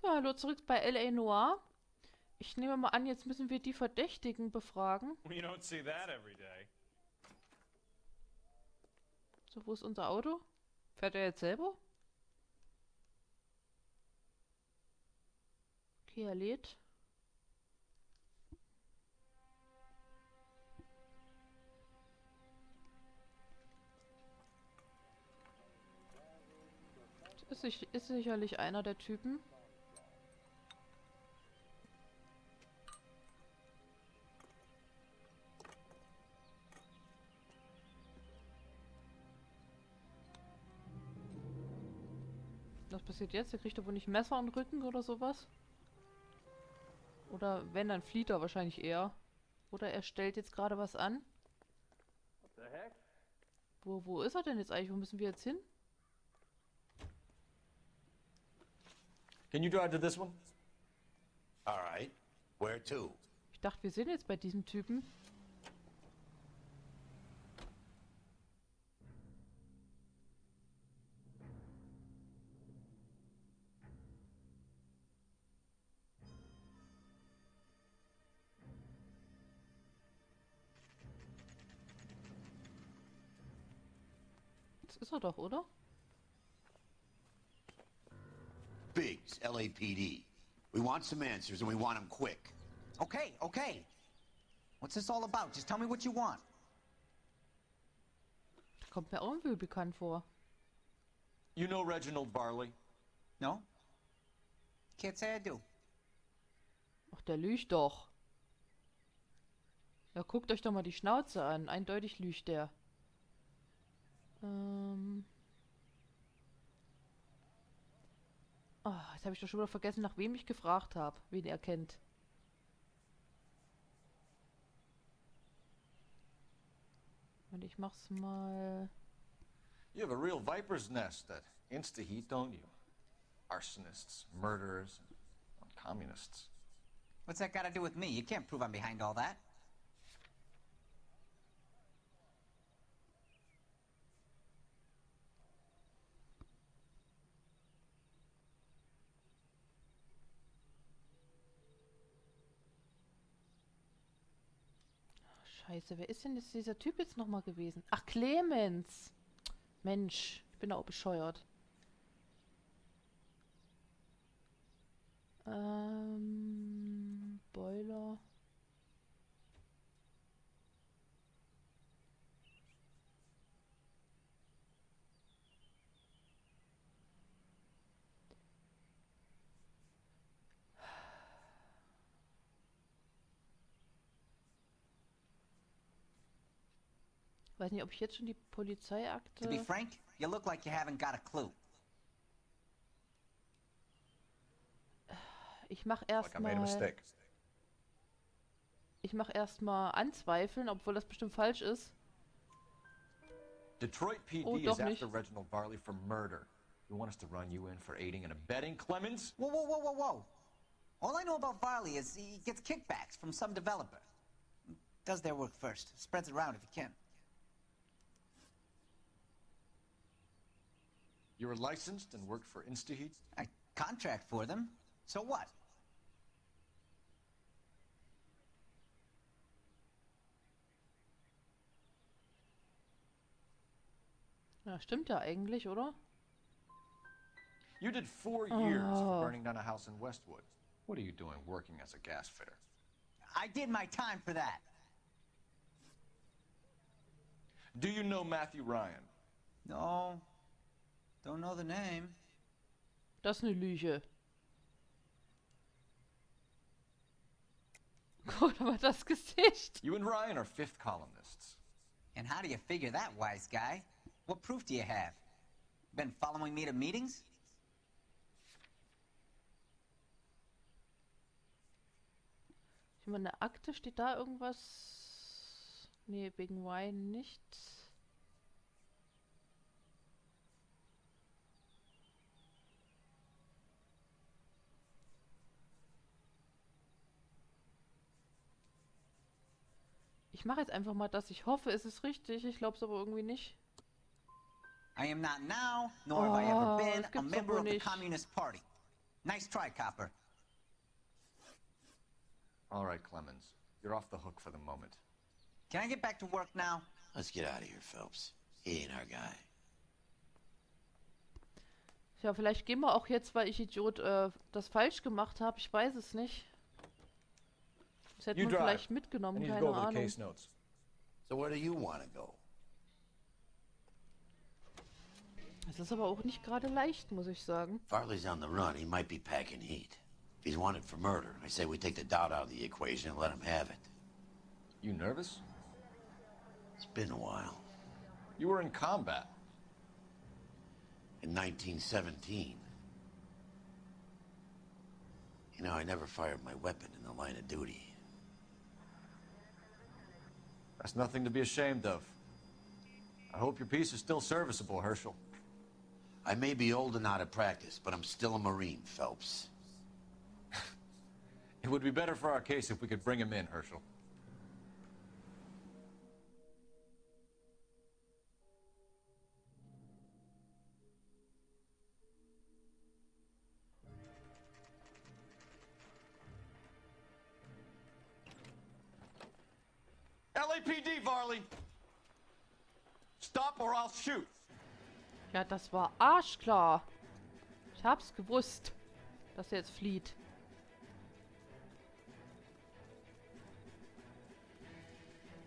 Ja, hallo zurück bei L.A. Noire. Ich nehme mal an, jetzt müssen wir die Verdächtigen befragen. You don't see that every day. So, wo ist unser Auto? Fährt er jetzt selber? Okay, er lädt. Ist sicherlich einer der Typen. Was passiert jetzt? Er kriegt aber nicht ein Messer im Rücken oder sowas. Oder wenn, dann flieht er wahrscheinlich eher. Oder er stellt jetzt gerade was an. What the heck? Wo ist er denn jetzt eigentlich? Wo müssen wir jetzt hin? Can you drive to this one? All right. Where to? Ich dachte, wir sind jetzt bei diesem Typen. Das ist er doch, oder? Biggs, LAPD. We want some answers and we want them quick. Okay. What's this all about? Just tell me what you want. Der kommt mir irgendwie bekannt vor. You know Reginald Barley? No? Can't say I do. Ach, der lügt doch. Ja, guckt euch doch mal die Schnauze an. Eindeutig lügt der. Ah, jetzt habe ich doch schon wieder vergessen, nach wem ich gefragt habe, wen er kennt. Und ich mach's mal. You have a real viper's nest at Insta-Heat, don't you? Arsonists, murderers, and communists. What's that got to do with me? You can't prove I'm behind all that. Scheiße, wer ist denn jetzt dieser Typ jetzt nochmal gewesen? Ach, Clemens! Mensch, ich bin auch bescheuert. Boiler. Weiß nicht, ob ich jetzt schon die To be Polizeiakte... frank, you look like you haven't got a clue. Ich mach Like I made a erstmal... mistake. Ich mach erstmal anzweifeln, obwohl das bestimmt falsch ist. Detroit PD Oh, is doch after nicht. Reginald Barley for murder. You want us to run you in for aiding and abetting Clemens? Whoa. All I know about Varley is he gets kickbacks from some developer. Does their work first. Spreads it around if he can. You were licensed and worked for Insta-Heat? I contract for them. So what? Ja, stimmt ja eigentlich, oder? You did 4 years for burning down a house in Westwood. What are you doing working as a gas fitter? I did my time for that. Do you know Matthew Ryan? No. Don't know the name. Das ist eine Lüge. Guck mal das Gesicht. You and Ryan are fifth columnists. And how do you figure that, wise guy? What proof do you have? Been following me to meetings? Ich meine, in der Akte steht da irgendwas... Nee, wegen Wine nicht. Ich mache jetzt einfach mal das. Ich hoffe, es ist richtig. Ich glaube es aber irgendwie nicht. I am not now, nor have I ever been, das a gibt's doch member wohl of the nicht. Communist Party. Nice try, copper. All right, Clemens. You're off the hook for the moment. Can I get back to work now? Let's get out of here, Phelps. He ain't our guy. Ja, vielleicht gehen wir auch jetzt, weil ich Idiot das falsch gemacht habe. Ich weiß es nicht. Das hätte You man drive. vielleicht I mitgenommen, need to keine go over the Ahnung. case notes. So where do you want to go? Es ist aber auch nicht gerade leicht, muss ich sagen. Farley's on the run. He might be packing heat. If he's wanted for murder, I say we take the doubt out of the equation and let him have it. You nervous? It's been a while. You were in combat. In 1917. You know, I never fired my weapon in the line of duty. That's nothing to be ashamed of. I hope your piece is still serviceable, Herschel. I may be old and out of practice, but I'm still a Marine, Phelps. It would be better for our case if we could bring him in, Herschel. LAPD, Varley! Stop or I'll shoot! Ja, das war arschklar. Ich hab's gewusst, dass er jetzt flieht.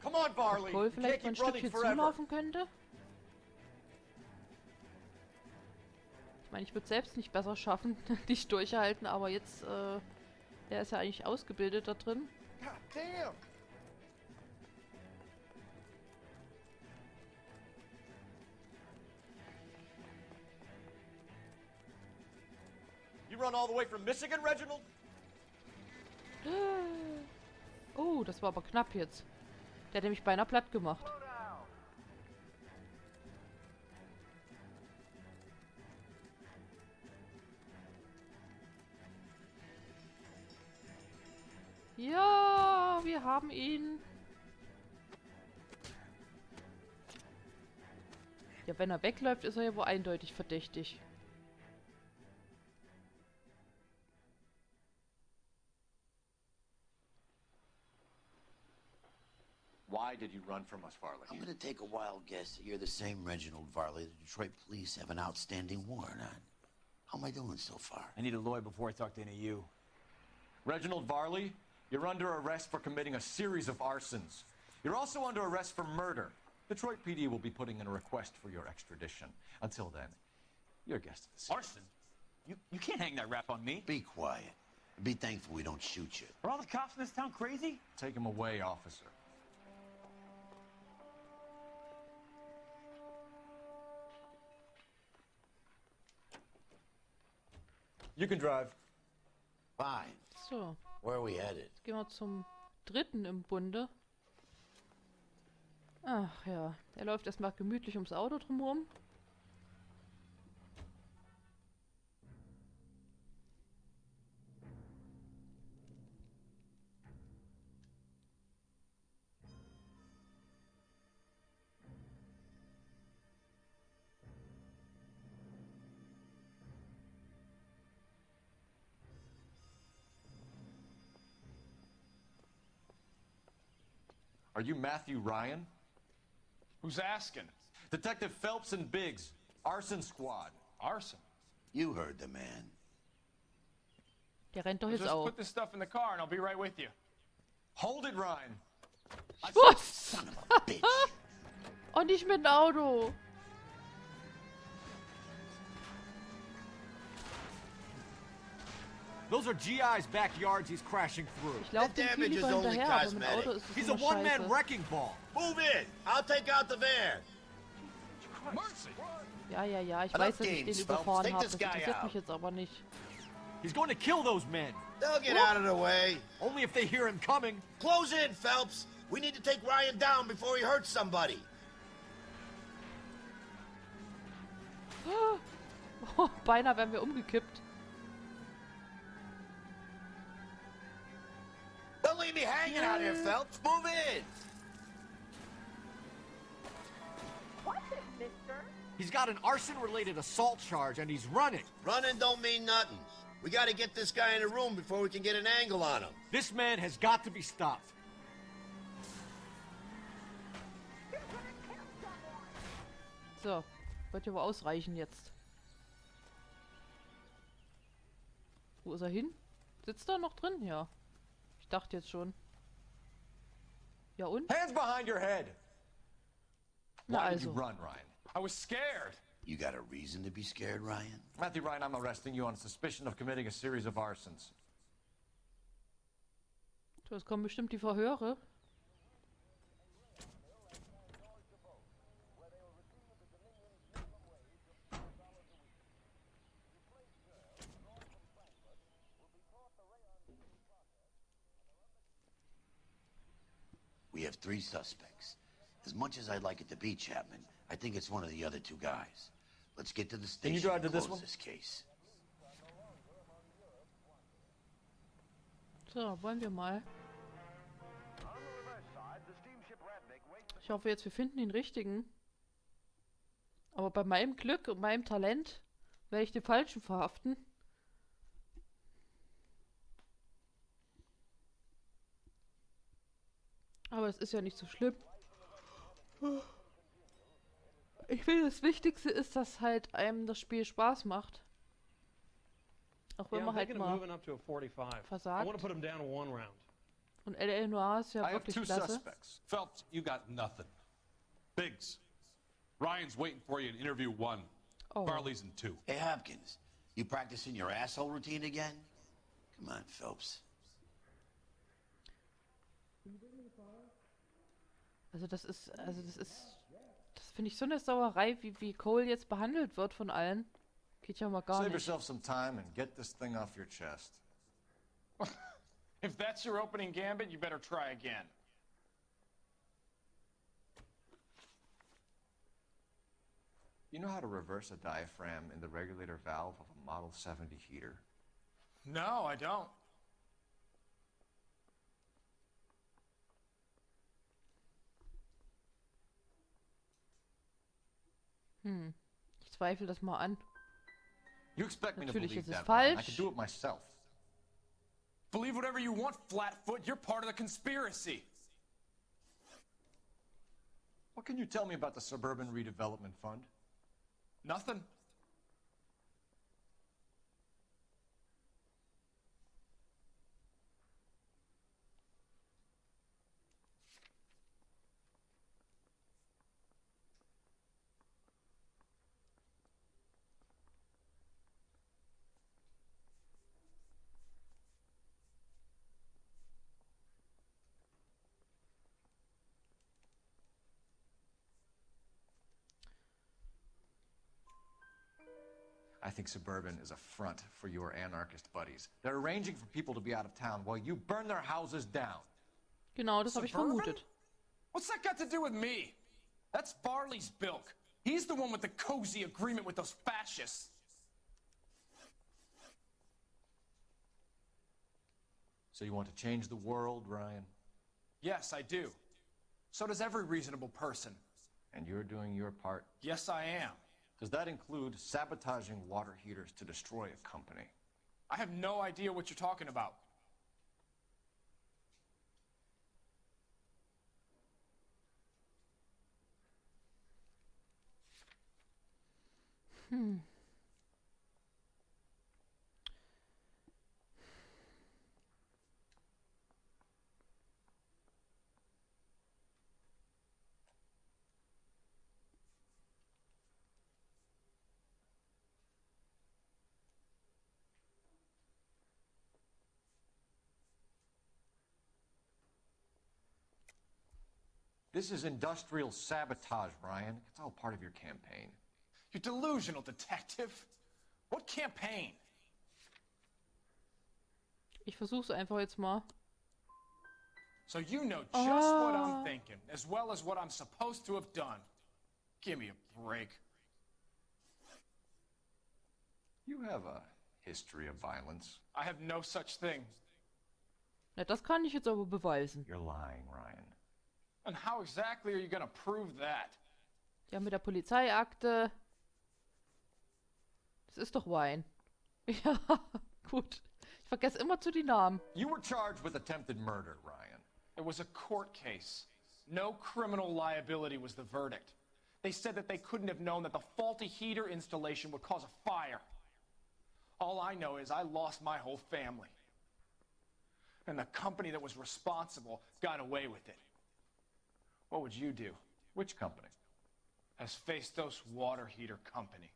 Come on, Varley! Cole You can't vielleicht mal ein keep running Stückchen forever. zulaufen könnte. Ich meine, ich würde selbst nicht besser schaffen, nicht durchhalten, aber jetzt, der ist ja eigentlich ausgebildet da drin. God damn! You run all the way from Michigan, Reginald? Oh, das war aber knapp jetzt. Der hat nämlich beinahe platt gemacht. Ja, wir haben ihn. Ja, wenn er wegläuft, ist er ja wohl eindeutig verdächtig. Why did you run from us, Varley? I'm gonna take a wild guess that you're the same Reginald Varley the Detroit police have an outstanding warrant on. How am I doing so far? I need a lawyer before I talk to any of you. Reginald Varley, you're under arrest for committing a series of arsons. You're also under arrest for murder. Detroit PD will be putting in a request for your extradition. Until then, you're a guest of the scene. Arson? You can't hang that rap on me. Be quiet. Be thankful we don't shoot you. Are all the cops in this town crazy? Take him away, officer. You can drive. Fine. So, Where are we headed? jetzt gehen wir zum dritten im Bunde. Ach ja, er läuft erstmal gemütlich ums Auto drumherum. Are you Matthew Ryan? Who's asking? Detective Phelps and Biggs, Arson Squad. Arson. You heard the man. Der rennt doch jetzt Just auch. put this stuff in the car and I'll be right with you. Hold it, Ryan. Was? Son of a bitch. Oh, nicht mit dem Auto. Those are GI's backyards he's crashing through. Ich laufe dem viel lieber hinterher, aber mit dem Auto ist es He's a immer one-man scheiße. wrecking ball. Move in. I'll take out the van. Mercy! Ja, ja, ja, ich Enough weiß, dass ich den games, überfahren Phelps. Take habe. this Das guy interessiert out. mich jetzt aber nicht. He's going to kill those men. They'll get out of the way. Only if they hear him coming. Close in, Phelps. We need to take Ryan down before he hurts somebody. Oh, beinahe wären wir umgekippt. Don't leave me hanging out here, Phelps. Move in. He's got an arson-related assault charge, and he's running. Running don't mean nothing. We gotta get this guy in a room before we can get an angle on him. This man has got to be stopped. So, wird ja wohl ausreichen jetzt. Wo ist er hin? Sitzt er noch drin? Ja. Ich dachte jetzt schon. Ja und? Hands behind your head! Na Why did you also. run, Ryan? I was scared. You got a reason to be scared, Ryan? Matthew Ryan, I'm arresting you on suspicion of committing a series of arsons. So, es kommen bestimmt die Verhöre. We have 3 suspects. As much as I'd like it to be Chapman, I think it's one of the other 2 guys. Let's get to the station you drive and to this close one? this case. So, wollen wir mal. Ich hoffe jetzt, wir finden den richtigen. Aber bei meinem Glück und meinem Talent werde ich den Falschen verhaften. Aber es ist ja nicht so schlimm. Ich finde, das Wichtigste ist, dass halt einem das Spiel Spaß macht. Auch wenn man halt mal versagt. Und LL Noire ist ja I have wirklich 2 klasse. suspects. Phelps, you got nothing. Biggs, Ryan's waiting for you in interview 1. Oh. Farley's in 2. Hey, Hopkins, you practicing your asshole routine again? Come on, Phelps. Das finde ich so eine Sauerei, wie Cole jetzt behandelt wird von allen. Geht ja mal gar Save nicht. yourself some time and get this thing off your chest. If that's your opening gambit, you better try again. You know how to reverse a diaphragm in the regulator valve of a Model 70 heater? No, I don't. Ich zweifle das mal an. You expect me to Natürlich believe ist es that, Ryan. I falsch. can do it myself. Believe whatever you want, Flatfoot. You're part of the conspiracy. What can you tell me about the Suburban Redevelopment Fund? Nothing. I think Suburban is a front for your anarchist buddies. They're arranging for people to be out of town while you burn their houses down. Genau, das habe ich Suburban? vermutet. What's that got to do with me? That's Farley's bilk. He's the one with the cozy agreement with those fascists. So you want to change the world, Ryan? Yes, I do. So does every reasonable person. And you're doing your part? Yes, I am. Does that include sabotaging water heaters to destroy a company? I have no idea what you're talking about. This is industrial sabotage, Ryan. It's all part of your campaign. You delusional detective. What campaign? Ich versuch's einfach jetzt mal. So you know just what I'm thinking, as well as what I'm supposed to have done. Give me a break. You have a history of violence. I have no such thing. Na, das kann ich jetzt aber beweisen. You're lying, Ryan. And how exactly are you gonna prove that? Ja, mit der Polizeiakte. Das ist doch Wein. Ja, Gut. Ich vergesse immer zu die Namen. You were charged with attempted murder, Ryan. It was a court case. No criminal liability was the verdict. They said that they couldn't have known that the faulty heater installation would cause a fire. All I know is I lost my whole family. And the company that was responsible got away with it. What would you do? Which company? Hephaestus Water Heater Company.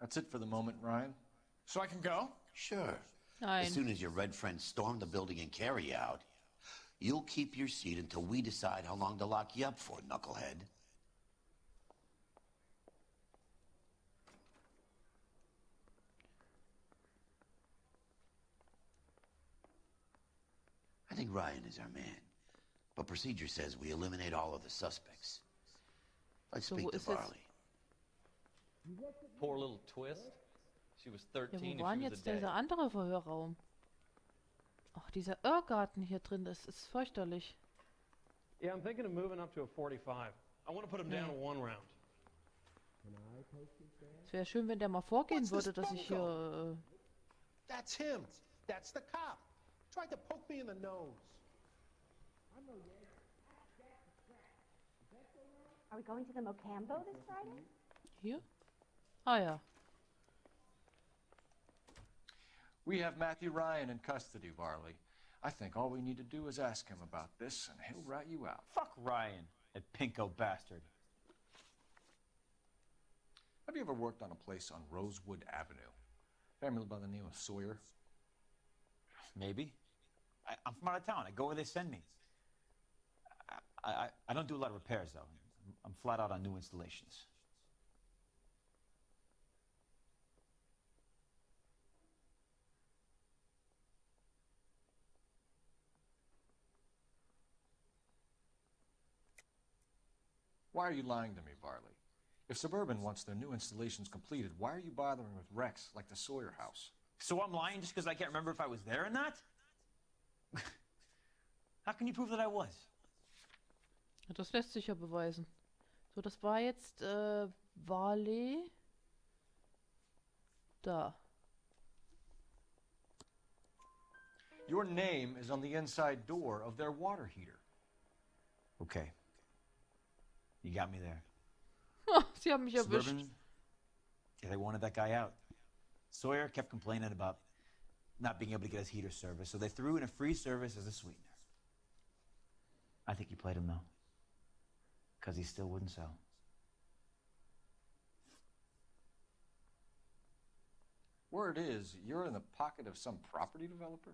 That's it for the moment, Ryan? So I can go? Sure. Nein. As soon as your red friends storm the building and carry out, you'll keep your seat until we decide how long to lock you up for, knucklehead. I think Ryan is our man. But procedure says we eliminate all of the suspects. Let's speak to Varley. Poor little twist. She was 13 Ja, wo war denn jetzt dieser andere Verhörraum? Ach, dieser Irrgarten hier drin, das ist fürchterlich. Yeah, I'm thinking of moving up to a 45. I want to put him down to one round. Es wäre schön, wenn der mal vorgehen würde, dass ich hier... That's him. That's the cop. Tried to poke me in the nose. Are we going to the Mocambo this Friday? Hier? Ah ja. We have Matthew Ryan in custody, Varley. I think all we need to do is ask him about this, and he'll rat you out. Fuck Ryan, that pinko bastard. Have you ever worked on a place on Rosewood Avenue? Family by the name of Sawyer? Maybe. I'm from out of town. I go where they send me. I don't do a lot of repairs, though. I'm flat out on new installations. Why are you lying to me, Varley? If Suburban wants their new installations completed, why are you bothering with wrecks like the Sawyer house? So I'm lying just because I can't remember if I was there or not? How can you prove that I was? Das lässt sich ja beweisen. So, das war jetzt Varley. Da. Your name is on the inside door of their water heater. Okay. You got me there. Sie haben mich erwischt. Suburban, yeah, they wanted that guy out. Sawyer kept complaining about not being able to get his heater service, so they threw in a free service as a sweetener. I think he played him, though. Because he still wouldn't sell. Word is, you're in the pocket of some property developer?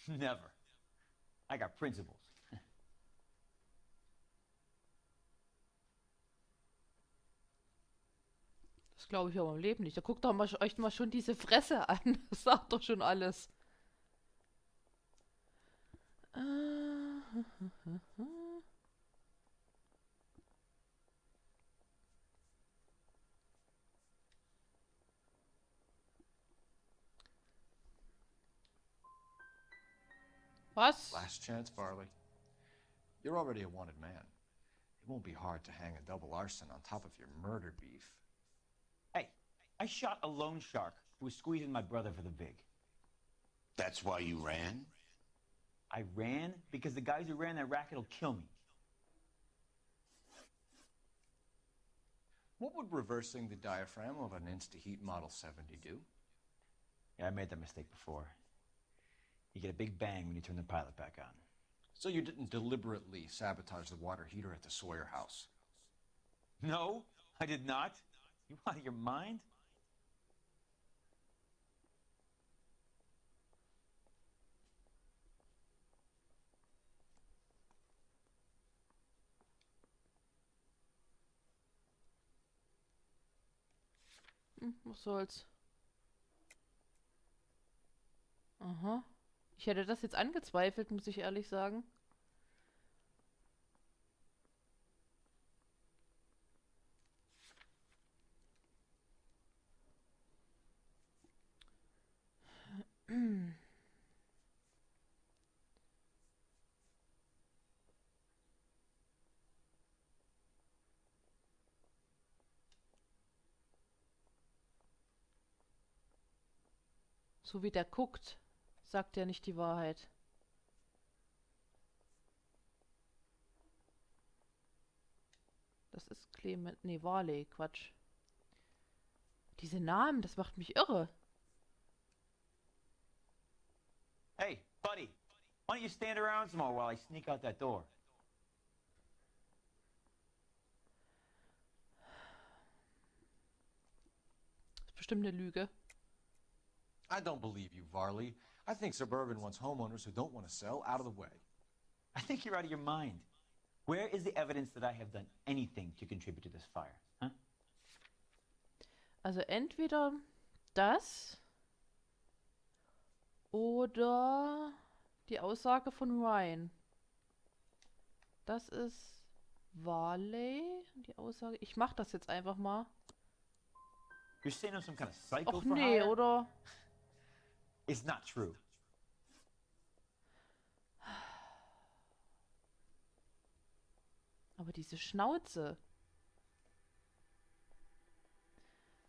Never. I got principles. Das glaube ich aber im Leben nicht. Da guckt doch mal, euch mal schon diese Fresse an. Das sagt doch schon alles. Was? Last chance, Varley. You're already a wanted man. It won't be hard to hang a double arson on top of your murder beef. Hey, I shot a loan shark who was squeezing my brother for the vig. That's why you ran? I ran because the guys who ran that racket will kill me. What would reversing the diaphragm of an Insta-Heat Model 70 do? Yeah, I made that mistake before. You get a big bang when you turn the pilot back on. So you didn't deliberately sabotage the water heater at the Sawyer house? No, I did not. You out of your mind? Was soll's? Aha. Ich hätte das jetzt angezweifelt, muss ich ehrlich sagen. So wie der guckt, sagt er nicht die Wahrheit. Das ist Clement. Nee, Varley, Quatsch. Diese Namen, das macht mich irre. Hey, buddy, why don't you stand around some more while I sneak out that door? Das ist bestimmt eine Lüge. I don't believe you, Varley. I think Suburban wants homeowners who don't want to sell out of the way. I think you're out of your mind. Where is the evidence that I have done anything to contribute to this fire? Huh? Also entweder das oder die Aussage von Ryan. Das ist Varley. Die Aussage. Ich mach das jetzt einfach mal. You're saying I'm some kind of psycho Och for nee, hire? oder? It's not true. Aber diese Schnauze.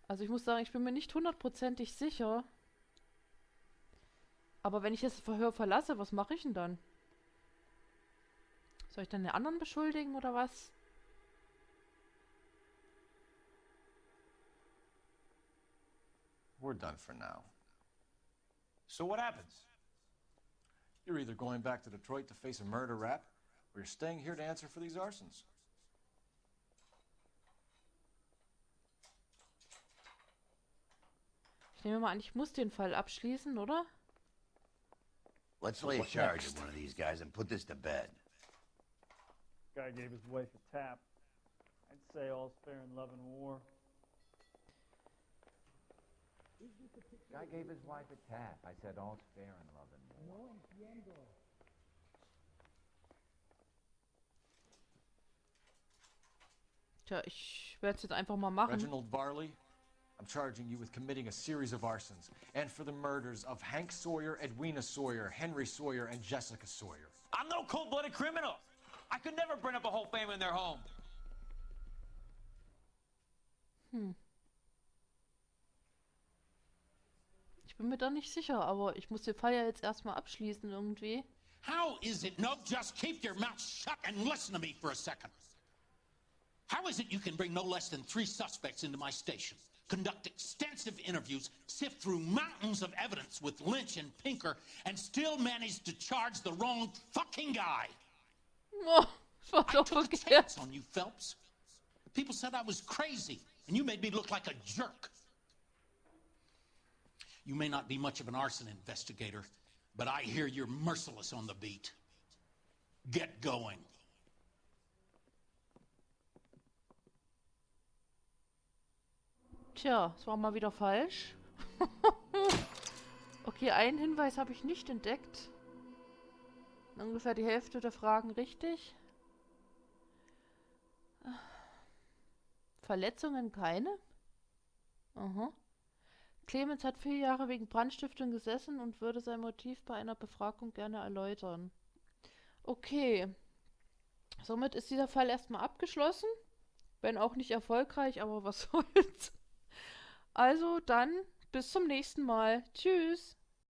Also ich muss sagen, ich bin mir nicht hundertprozentig sicher. Aber wenn ich das Verhör verlasse, was mache ich denn dann? Soll ich dann den anderen beschuldigen oder was? We're done for now. So what happens? You're either going back to Detroit to face a murder rap, or you're staying here to answer for these arsons. Ich nehme mal an, ich muss den Fall abschließen, oder? Let's lay a charge at one of these guys and put this to bed. Guy gave his wife a tap. I'd say all's fair in love and war. Guy gave his wife a tap. I said all's fair in love and war. Tja, ich werde es jetzt einfach mal machen. Reginald Varley, I'm charging you with committing a series of arsons and for the murders of Hank Sawyer, Edwina Sawyer, Henry Sawyer, and Jessica Sawyer. I'm no cold-blooded criminal. I could never burn up a whole family in their home. Ich bin mir da nicht sicher, aber ich muss den Fall ja jetzt erstmal abschließen irgendwie. How is it? No, just keep your mouth shut and listen to me for a second. How is it you can bring no less than 3 suspects into my station, conduct extensive interviews, sift through mountains of evidence with Lynch and Pinker, and still manage to charge the wrong fucking guy? Oh, das war I doch took a verkehrt. chance on you, Phelps. People said I was crazy, and you made me look like a jerk. You may not be much of an arson investigator, but I hear you're merciless on the beat. Get going. Tja, es war mal wieder falsch. Okay, einen Hinweis habe ich nicht entdeckt. Ungefähr die Hälfte der Fragen richtig. Verletzungen keine? Aha. Clemens hat 4 Jahre wegen Brandstiftung gesessen und würde sein Motiv bei einer Befragung gerne erläutern. Okay. Somit ist dieser Fall erstmal abgeschlossen. Wenn auch nicht erfolgreich, aber was soll's. Also dann bis zum nächsten Mal. Tschüss.